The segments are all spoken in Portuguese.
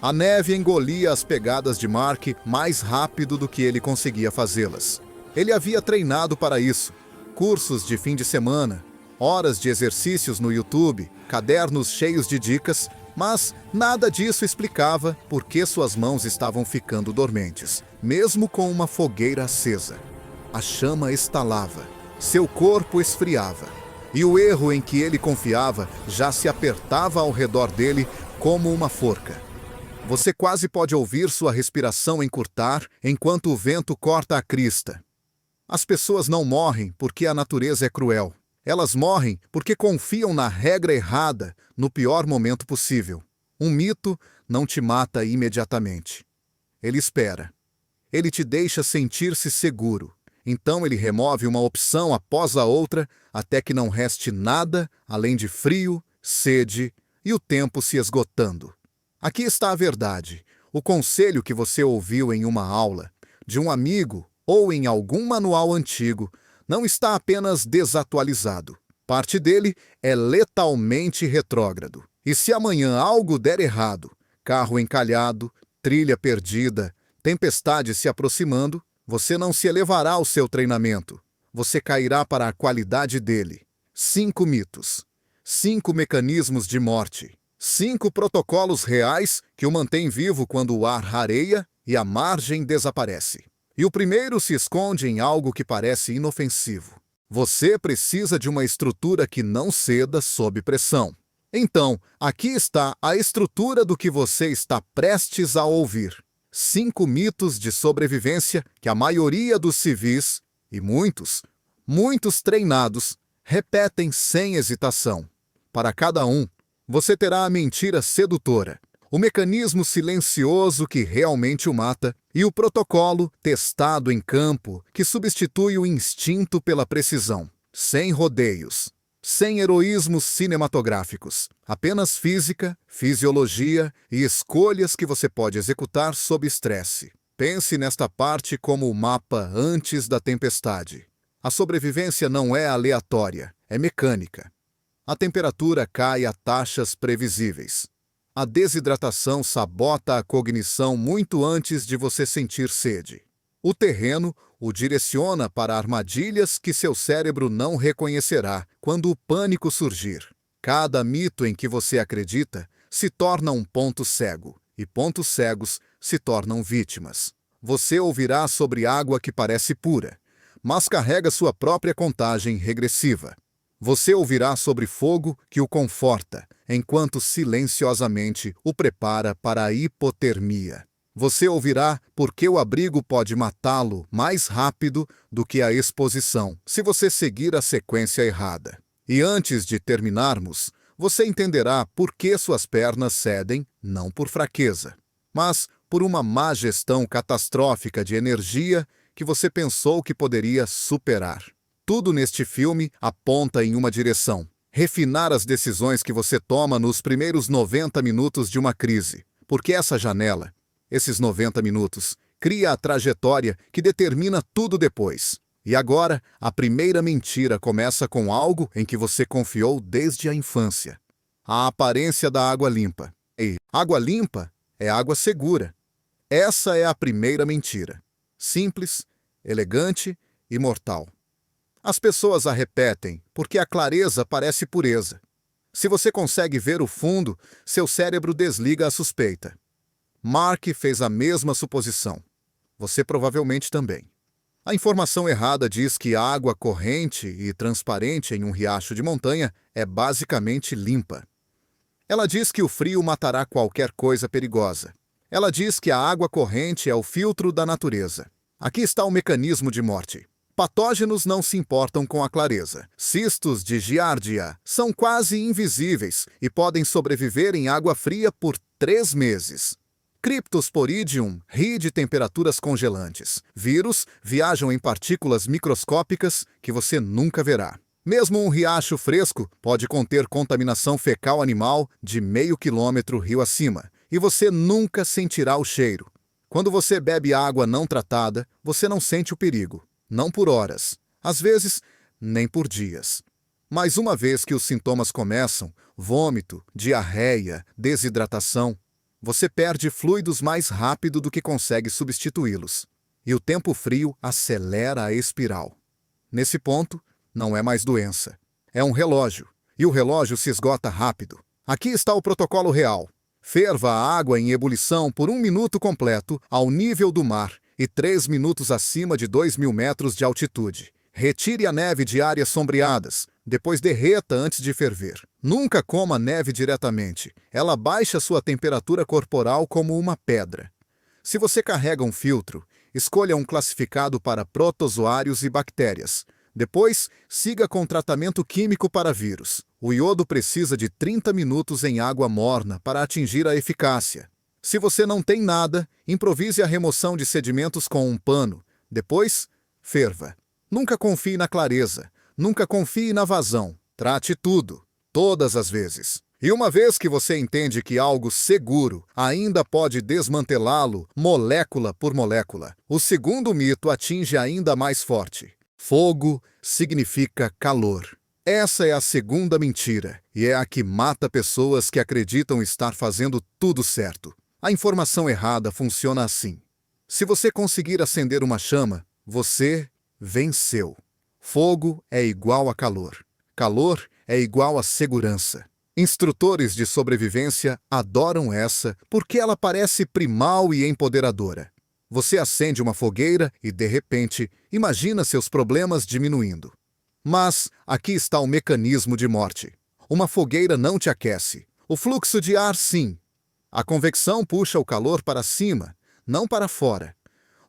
A neve engolia as pegadas de Mark mais rápido do que ele conseguia fazê-las. Ele havia treinado para isso. Cursos de fim de semana, horas de exercícios no YouTube, cadernos cheios de dicas, mas nada disso explicava por que suas mãos estavam ficando dormentes, mesmo com uma fogueira acesa. A chama estalava, seu corpo esfriava, e o erro em que ele confiava já se apertava ao redor dele como uma forca. Você quase pode ouvir sua respiração encurtar enquanto o vento corta a crista. As pessoas não morrem porque a natureza é cruel. Elas morrem porque confiam na regra errada no pior momento possível. Um mito não te mata imediatamente. Ele espera. Ele te deixa sentir-se seguro. Então ele remove uma opção após a outra até que não reste nada além de frio, sede e o tempo se esgotando. Aqui está a verdade. O conselho que você ouviu em uma aula, de um amigo ou em algum manual antigo, não está apenas desatualizado. Parte dele é letalmente retrógrado. E se amanhã algo der errado, carro encalhado, trilha perdida, tempestade se aproximando, você não se elevará ao seu treinamento. Você cairá para a qualidade dele. 5 mitos. 5 mecanismos de morte. 5 protocolos reais que o mantêm vivo quando o ar rareia e a margem desaparece. E o primeiro se esconde em algo que parece inofensivo. Você precisa de uma estrutura que não ceda sob pressão. Então, aqui está a estrutura do que você está prestes a ouvir. 5 mitos de sobrevivência que a maioria dos civis, e muitos treinados, repetem sem hesitação. Para cada um, você terá a mentira sedutora, o mecanismo silencioso que realmente o mata e o protocolo testado em campo que substitui o instinto pela precisão, sem rodeios, sem heroísmos cinematográficos, apenas física, fisiologia e escolhas que você pode executar sob estresse. Pense nesta parte como o mapa antes da tempestade. A sobrevivência não é aleatória, é mecânica. A temperatura cai a taxas previsíveis. A desidratação sabota a cognição muito antes de você sentir sede. O terreno o direciona para armadilhas que seu cérebro não reconhecerá quando o pânico surgir. Cada mito em que você acredita se torna um ponto cego, e pontos cegos se tornam vítimas. Você ouvirá sobre água que parece pura, mas carrega sua própria contagem regressiva. Você ouvirá sobre fogo que o conforta, enquanto silenciosamente o prepara para a hipotermia. Você ouvirá porque o abrigo pode matá-lo mais rápido do que a exposição, se você seguir a sequência errada. E antes de terminarmos, você entenderá por que suas pernas cedem, não por fraqueza, mas por uma má gestão catastrófica de energia que você pensou que poderia superar. Tudo neste filme aponta em uma direção: refinar as decisões que você toma nos primeiros 90 minutos de uma crise, porque essa janela, esses 90 minutos, cria a trajetória que determina tudo depois. E agora, a primeira mentira começa com algo em que você confiou desde a infância: a aparência da água limpa. E água limpa é água segura. Essa é a primeira mentira. Simples, elegante e mortal. As pessoas a repetem porque a clareza parece pureza. Se você consegue ver o fundo, seu cérebro desliga a suspeita. Mark fez a mesma suposição. Você provavelmente também. A informação errada diz que a água corrente e transparente em um riacho de montanha é basicamente limpa. Ela diz que o frio matará qualquer coisa perigosa. Ela diz que a água corrente é o filtro da natureza. Aqui está o mecanismo de morte. Patógenos não se importam com a clareza. Cistos de giardia são quase invisíveis e podem sobreviver em água fria por 3 meses. Cryptosporidium ri de temperaturas congelantes. Vírus viajam em partículas microscópicas que você nunca verá. Mesmo um riacho fresco pode conter contaminação fecal animal de meio quilômetro rio acima, e você nunca sentirá o cheiro. Quando você bebe água não tratada, você não sente o perigo. Não por horas, às vezes nem por dias. Mas uma vez que os sintomas começam, vômito, diarreia, desidratação, você perde fluidos mais rápido do que consegue substituí-los. E o tempo frio acelera a espiral. Nesse ponto, não é mais doença. É um relógio. E o relógio se esgota rápido. Aqui está o protocolo real. Ferva a água em ebulição por 1 minuto completo ao nível do mar e 3 minutos acima de 2.000 metros de altitude. Retire a neve de áreas sombreadas, depois derreta antes de ferver. Nunca coma neve diretamente. Ela baixa sua temperatura corporal como uma pedra. Se você carrega um filtro, escolha um classificado para protozoários e bactérias. Depois, siga com tratamento químico para vírus. O iodo precisa de 30 minutos em água morna para atingir a eficácia. Se você não tem nada, improvise a remoção de sedimentos com um pano. Depois, ferva. Nunca confie na clareza. Nunca confie na vazão. Trate tudo, todas as vezes. E uma vez que você entende que algo seguro ainda pode desmantelá-lo molécula por molécula, o segundo mito atinge ainda mais forte. Fogo significa calor. Essa é a segunda mentira, e é a que mata pessoas que acreditam estar fazendo tudo certo. A informação errada funciona assim. Se você conseguir acender uma chama, você venceu. Fogo é igual a calor. Calor é igual a segurança. Instrutores de sobrevivência adoram essa porque ela parece primal e empoderadora. Você acende uma fogueira e, de repente, imagina seus problemas diminuindo. Mas aqui está o mecanismo de morte. Uma fogueira não te aquece. O fluxo de ar, sim. A convecção puxa o calor para cima, não para fora.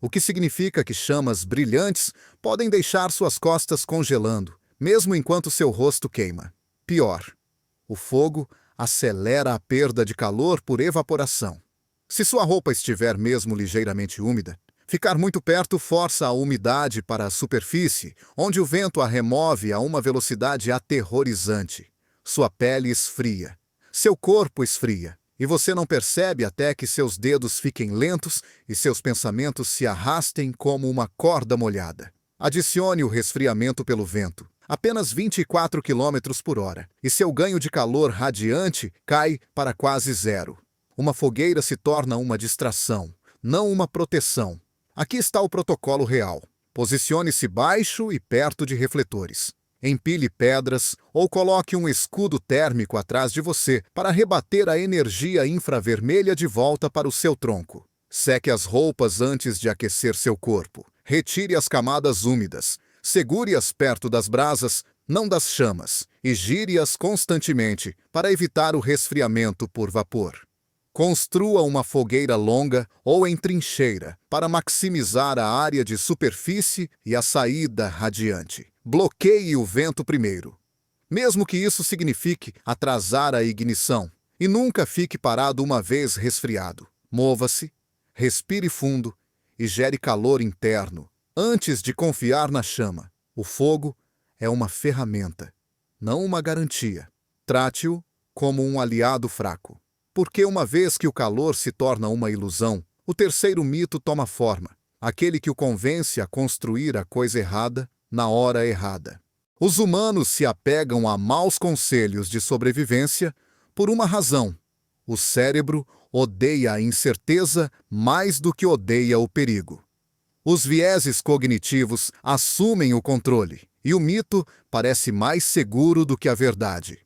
O que significa que chamas brilhantes podem deixar suas costas congelando, mesmo enquanto seu rosto queima. Pior, o fogo acelera a perda de calor por evaporação. Se sua roupa estiver mesmo ligeiramente úmida, ficar muito perto força a umidade para a superfície, onde o vento a remove a uma velocidade aterrorizante. Sua pele esfria. Seu corpo esfria. E você não percebe até que seus dedos fiquem lentos e seus pensamentos se arrastem como uma corda molhada. Adicione o resfriamento pelo vento, apenas 24 km por hora, e seu ganho de calor radiante cai para quase zero. Uma fogueira se torna uma distração, não uma proteção. Aqui está o protocolo real. Posicione-se baixo e perto de refletores. Empilhe pedras ou coloque um escudo térmico atrás de você para rebater a energia infravermelha de volta para o seu tronco. Seque as roupas antes de aquecer seu corpo. Retire as camadas úmidas. Segure-as perto das brasas, não das chamas, e gire-as constantemente para evitar o resfriamento por vapor. Construa uma fogueira longa ou em trincheira para maximizar a área de superfície e a saída radiante. Bloqueie o vento primeiro, mesmo que isso signifique atrasar a ignição, e nunca fique parado uma vez resfriado. Mova-se, respire fundo e gere calor interno antes de confiar na chama. O fogo é uma ferramenta, não uma garantia. Trate-o como um aliado fraco. Porque uma vez que o calor se torna uma ilusão, o terceiro mito toma forma, aquele que o convence a construir a coisa errada na hora errada. Os humanos se apegam a maus conselhos de sobrevivência por uma razão. O cérebro odeia a incerteza mais do que odeia o perigo. Os vieses cognitivos assumem o controle, e o mito parece mais seguro do que a verdade.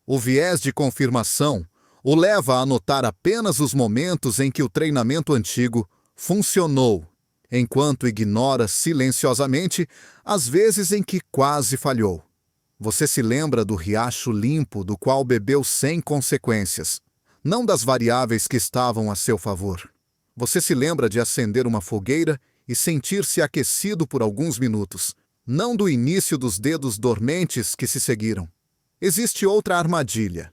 O viés de confirmação o leva a notar apenas os momentos em que o treinamento antigo funcionou, enquanto ignora silenciosamente as vezes em que quase falhou. Você se lembra do riacho limpo do qual bebeu sem consequências, não das variáveis que estavam a seu favor. Você se lembra de acender uma fogueira e sentir-se aquecido por alguns minutos, não do início dos dedos dormentes que se seguiram. Existe outra armadilha: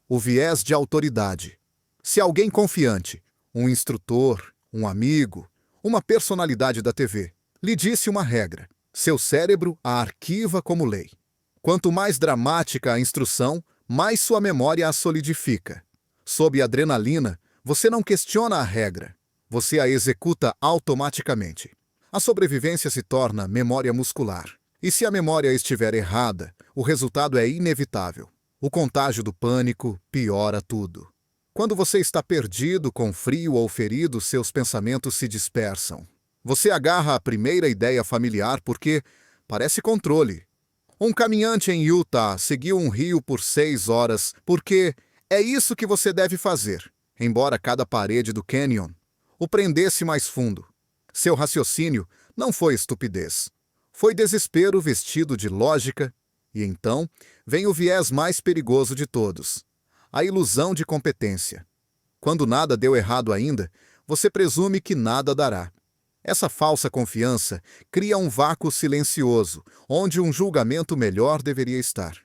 o viés de autoridade. Se alguém confiante, um instrutor, um amigo, uma personalidade da TV, lhe disse uma regra, seu cérebro a arquiva como lei. Quanto mais dramática a instrução, mais sua memória a solidifica. Sob adrenalina, você não questiona a regra, você a executa automaticamente. A sobrevivência se torna memória muscular. E se a memória estiver errada, o resultado é inevitável. O contágio do pânico piora tudo. Quando você está perdido, com frio ou ferido, seus pensamentos se dispersam. Você agarra a primeira ideia familiar porque parece controle. Um caminhante em Utah seguiu um rio por 6 horas porque é isso que você deve fazer, embora cada parede do canyon o prendesse mais fundo. Seu raciocínio não foi estupidez. Foi desespero vestido de lógica, e então vem o viés mais perigoso de todos: a ilusão de competência. Quando nada deu errado ainda, você presume que nada dará. Essa falsa confiança cria um vácuo silencioso, onde um julgamento melhor deveria estar.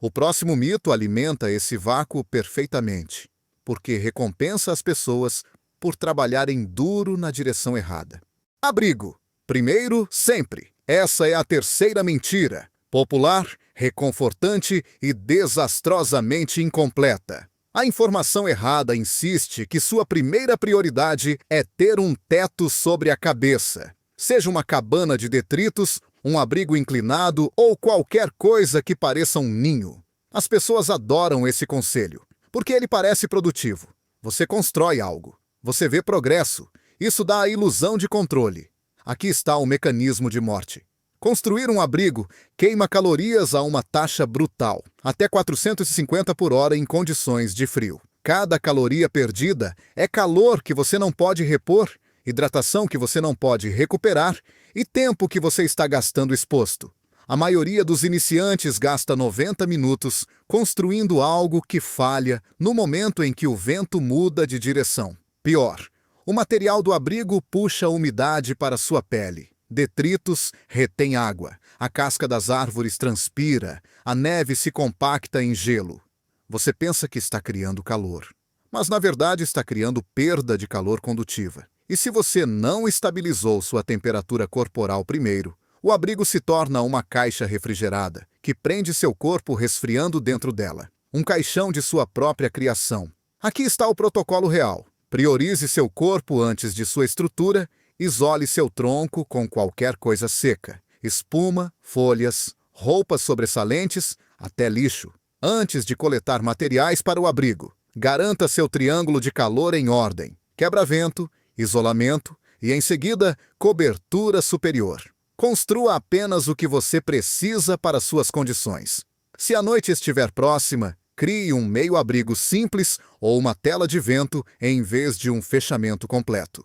O próximo mito alimenta esse vácuo perfeitamente, porque recompensa as pessoas por trabalharem duro na direção errada. Abrigo. Primeiro, sempre. Essa é a terceira mentira. Popular, reconfortante e desastrosamente incompleta. A informação errada insiste que sua primeira prioridade é ter um teto sobre a cabeça. Seja uma cabana de detritos, um abrigo inclinado ou qualquer coisa que pareça um ninho. As pessoas adoram esse conselho, porque ele parece produtivo. Você constrói algo. Você vê progresso. Isso dá a ilusão de controle. Aqui está o mecanismo de morte. Construir um abrigo queima calorias a uma taxa brutal, até 450 por hora em condições de frio. Cada caloria perdida é calor que você não pode repor, hidratação que você não pode recuperar e tempo que você está gastando exposto. A maioria dos iniciantes gasta 90 minutos construindo algo que falha no momento em que o vento muda de direção. Pior, o material do abrigo puxa a umidade para sua pele. Detritos retêm água, a casca das árvores transpira, a neve se compacta em gelo. Você pensa que está criando calor, mas na verdade está criando perda de calor condutiva. E se você não estabilizou sua temperatura corporal primeiro, o abrigo se torna uma caixa refrigerada, que prende seu corpo resfriando dentro dela. Um caixão de sua própria criação. Aqui está o protocolo real. Priorize seu corpo antes de sua estrutura. Isole seu tronco com qualquer coisa seca, espuma, folhas, roupas sobressalentes, até lixo, antes de coletar materiais para o abrigo. Garanta seu triângulo de calor em ordem, quebra-vento, isolamento e, em seguida, cobertura superior. Construa apenas o que você precisa para suas condições. Se a noite estiver próxima, crie um meio-abrigo simples ou uma tela de vento em vez de um fechamento completo.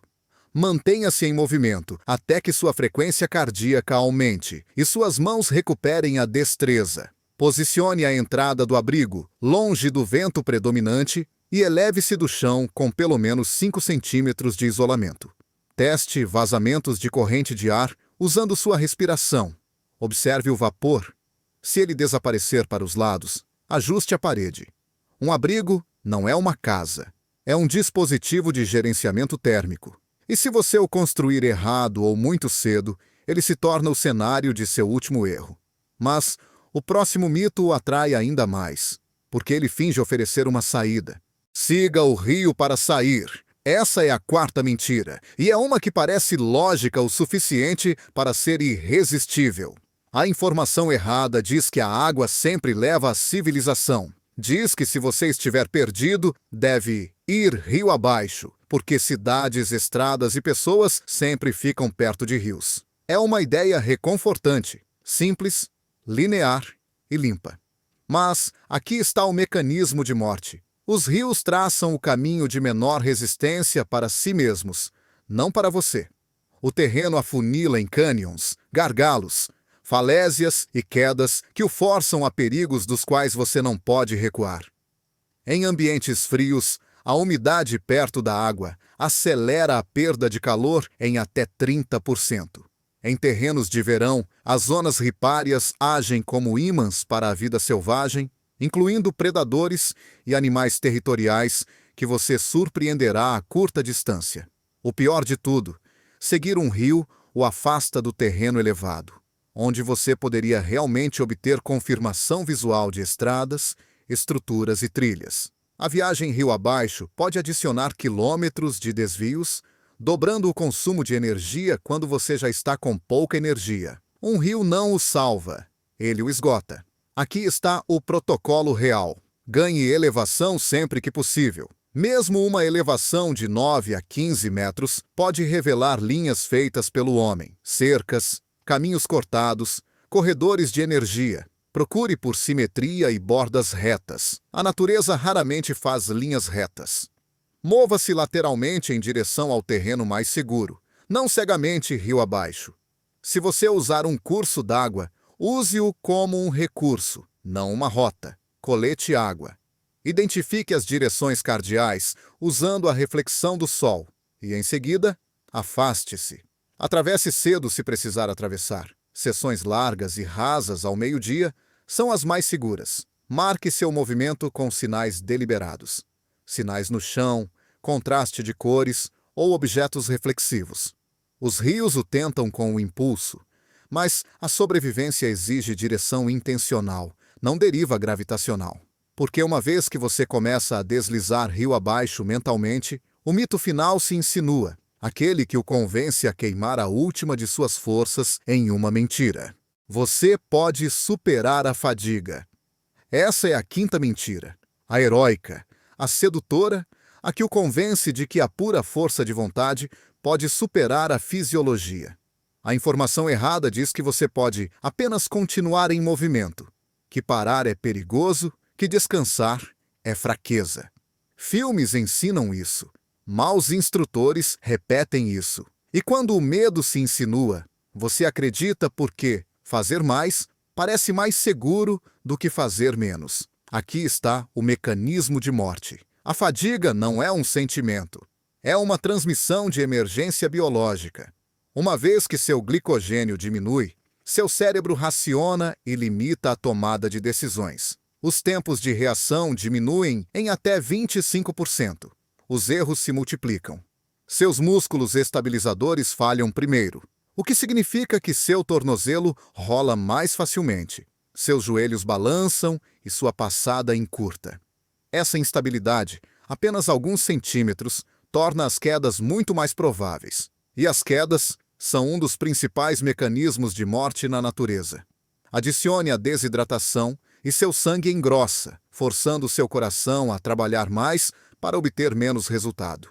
Mantenha-se em movimento até que sua frequência cardíaca aumente e suas mãos recuperem a destreza. Posicione a entrada do abrigo longe do vento predominante e eleve-se do chão com pelo menos 5 centímetros de isolamento. Teste vazamentos de corrente de ar usando sua respiração. Observe o vapor. Se ele desaparecer para os lados, ajuste a parede. Um abrigo não é uma casa, é um dispositivo de gerenciamento térmico. E se você o construir errado ou muito cedo, ele se torna o cenário de seu último erro. Mas o próximo mito o atrai ainda mais, porque ele finge oferecer uma saída. Siga o rio para sair. Essa é a quarta mentira, e é uma que parece lógica o suficiente para ser irresistível. A informação errada diz que a água sempre leva à civilização. Diz que se você estiver perdido, deve ir rio abaixo, porque cidades, estradas e pessoas sempre ficam perto de rios. É uma ideia reconfortante, simples, linear e limpa. Mas aqui está o mecanismo de morte. Os rios traçam o caminho de menor resistência para si mesmos, não para você. O terreno afunila em cânions, gargalos, falésias e quedas que o forçam a perigos dos quais você não pode recuar. Em ambientes frios, a umidade perto da água acelera a perda de calor em até 30%. Em terrenos de verão, as zonas ripárias agem como ímãs para a vida selvagem, incluindo predadores e animais territoriais que você surpreenderá a curta distância. O pior de tudo, seguir um rio o afasta do terreno elevado, onde você poderia realmente obter confirmação visual de estradas, estruturas e trilhas. A viagem rio abaixo pode adicionar quilômetros de desvios, dobrando o consumo de energia quando você já está com pouca energia. Um rio não o salva, ele o esgota. Aqui está o protocolo real. Ganhe elevação sempre que possível. Mesmo uma elevação de 9 a 15 metros pode revelar linhas feitas pelo homem, cercas, caminhos cortados, corredores de energia. Procure por simetria e bordas retas. A natureza raramente faz linhas retas. Mova-se lateralmente em direção ao terreno mais seguro, não cegamente rio abaixo. Se você usar um curso d'água, use-o como um recurso, não uma rota. Colete água. Identifique as direções cardeais usando a reflexão do sol e, em seguida, afaste-se. Atravesse cedo se precisar atravessar. Seções largas e rasas ao meio-dia são as mais seguras. Marque seu movimento com sinais deliberados. Sinais no chão, contraste de cores ou objetos reflexivos. Os rios o tentam com o impulso, mas a sobrevivência exige direção intencional, não deriva gravitacional. Porque uma vez que você começa a deslizar rio abaixo mentalmente, o mito final se insinua, aquele que o convence a queimar a última de suas forças em uma mentira. Você pode superar a fadiga. Essa é a quinta mentira, a heróica, a sedutora, a que o convence de que a pura força de vontade pode superar a fisiologia. A informação errada diz que você pode apenas continuar em movimento, que parar é perigoso, que descansar é fraqueza. Filmes ensinam isso. Maus instrutores repetem isso. E quando o medo se insinua, você acredita porque fazer mais parece mais seguro do que fazer menos. Aqui está o mecanismo de morte. A fadiga não é um sentimento. É uma transmissão de emergência biológica. Uma vez que seu glicogênio diminui, seu cérebro raciona e limita a tomada de decisões. Os tempos de reação diminuem em até 25%. Os erros se multiplicam. Seus músculos estabilizadores falham primeiro, o que significa que seu tornozelo rola mais facilmente. Seus joelhos balançam e sua passada encurta. Essa instabilidade, apenas alguns centímetros, torna as quedas muito mais prováveis. E as quedas são um dos principais mecanismos de morte na natureza. Adicione a desidratação e seu sangue engrossa, forçando seu coração a trabalhar mais para obter menos resultado.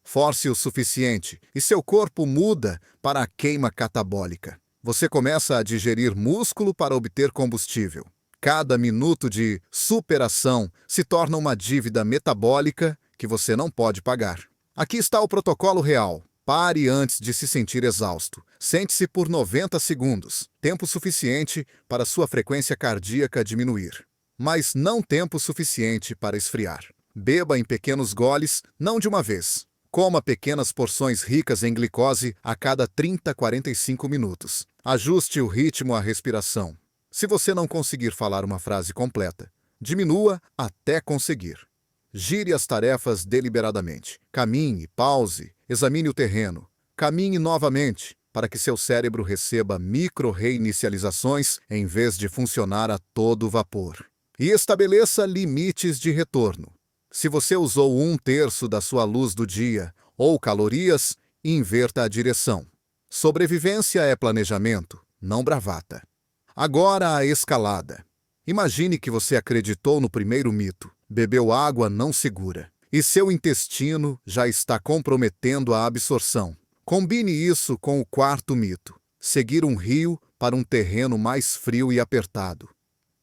Force o suficiente e seu corpo muda para a queima catabólica. Você começa a digerir músculo para obter combustível. Cada minuto de superação se torna uma dívida metabólica que você não pode pagar. Aqui está o protocolo real. Pare antes de se sentir exausto. Sente-se por 90 segundos, tempo suficiente para sua frequência cardíaca diminuir, mas não tempo suficiente para esfriar. Beba em pequenos goles, não de uma vez. Coma pequenas porções ricas em glicose a cada 30 a 45 minutos. Ajuste o ritmo à respiração. Se você não conseguir falar uma frase completa, diminua até conseguir. Gire as tarefas deliberadamente. Caminhe, pause, examine o terreno. Caminhe novamente, para que seu cérebro receba micro-reinicializações em vez de funcionar a todo vapor. E estabeleça limites de retorno. Se você usou 1/3 da sua luz do dia ou calorias, inverta a direção. Sobrevivência é planejamento, não bravata. Agora a escalada. Imagine que você acreditou no primeiro mito. Bebeu água não segura. E seu intestino já está comprometendo a absorção. Combine isso com o quarto mito. Seguir um rio para um terreno mais frio e apertado.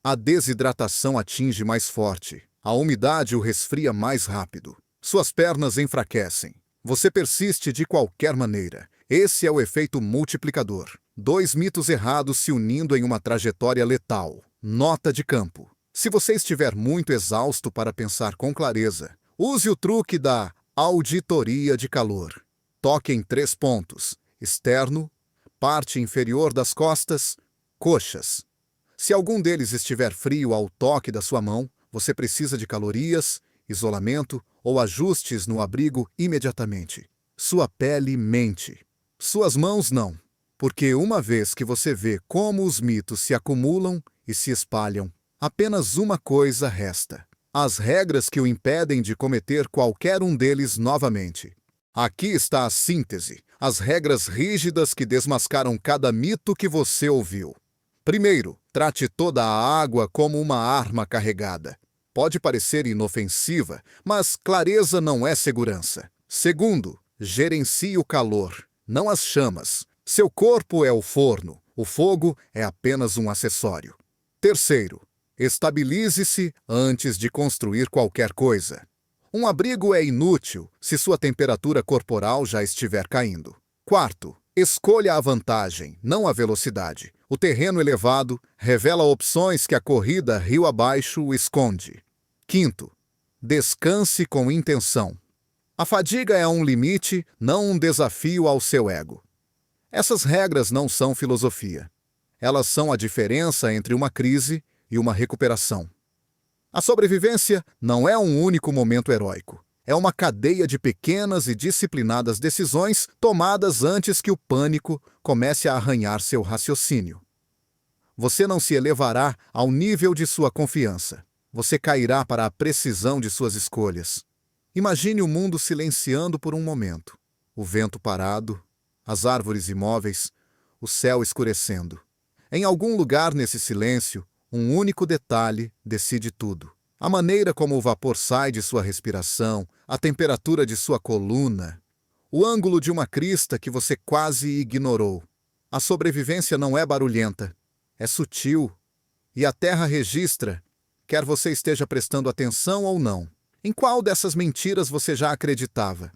A desidratação atinge mais forte. A umidade o resfria mais rápido. Suas pernas enfraquecem. Você persiste de qualquer maneira. Esse é o efeito multiplicador. 2 mitos errados se unindo em uma trajetória letal. Nota de campo. Se você estiver muito exausto para pensar com clareza, use o truque da auditoria de calor. Toque em 3 pontos: externo, parte inferior das costas, coxas. Se algum deles estiver frio ao toque da sua mão, você precisa de calorias, isolamento ou ajustes no abrigo imediatamente. Sua pele mente. Suas mãos não, porque uma vez que você vê como os mitos se acumulam e se espalham, apenas uma coisa resta: as regras que o impedem de cometer qualquer um deles novamente. Aqui está a síntese, as regras rígidas que desmascaram cada mito que você ouviu. Primeiro, trate toda a água como uma arma carregada. pode parecer inofensiva, mas clareza não é segurança. Segundo, gerencie o calor, não as chamas. Seu corpo é o forno, o fogo é apenas um acessório. Terceiro, estabilize-se antes de construir qualquer coisa. Um abrigo é inútil se sua temperatura corporal já estiver caindo. Quarto, escolha a vantagem, não a velocidade. O terreno elevado revela opções que a corrida rio abaixo esconde. Quinto, descanse com intenção. A fadiga é um limite, não um desafio ao seu ego. Essas regras não são filosofia. Elas são a diferença entre uma crise e uma recuperação. A sobrevivência não é um único momento heróico. É uma cadeia de pequenas e disciplinadas decisões tomadas antes que o pânico comece a arranhar seu raciocínio. Você não se elevará ao nível de sua confiança. Você cairá para a precisão de suas escolhas. Imagine o mundo silenciando por um momento. O vento parado, as árvores imóveis, o céu escurecendo. Em algum lugar nesse silêncio, um único detalhe decide tudo. A maneira como o vapor sai de sua respiração, a temperatura de sua coluna, o ângulo de uma crista que você quase ignorou. A sobrevivência não é barulhenta, é sutil. E a Terra registra, quer você esteja prestando atenção ou não. Em qual dessas mentiras você já acreditava?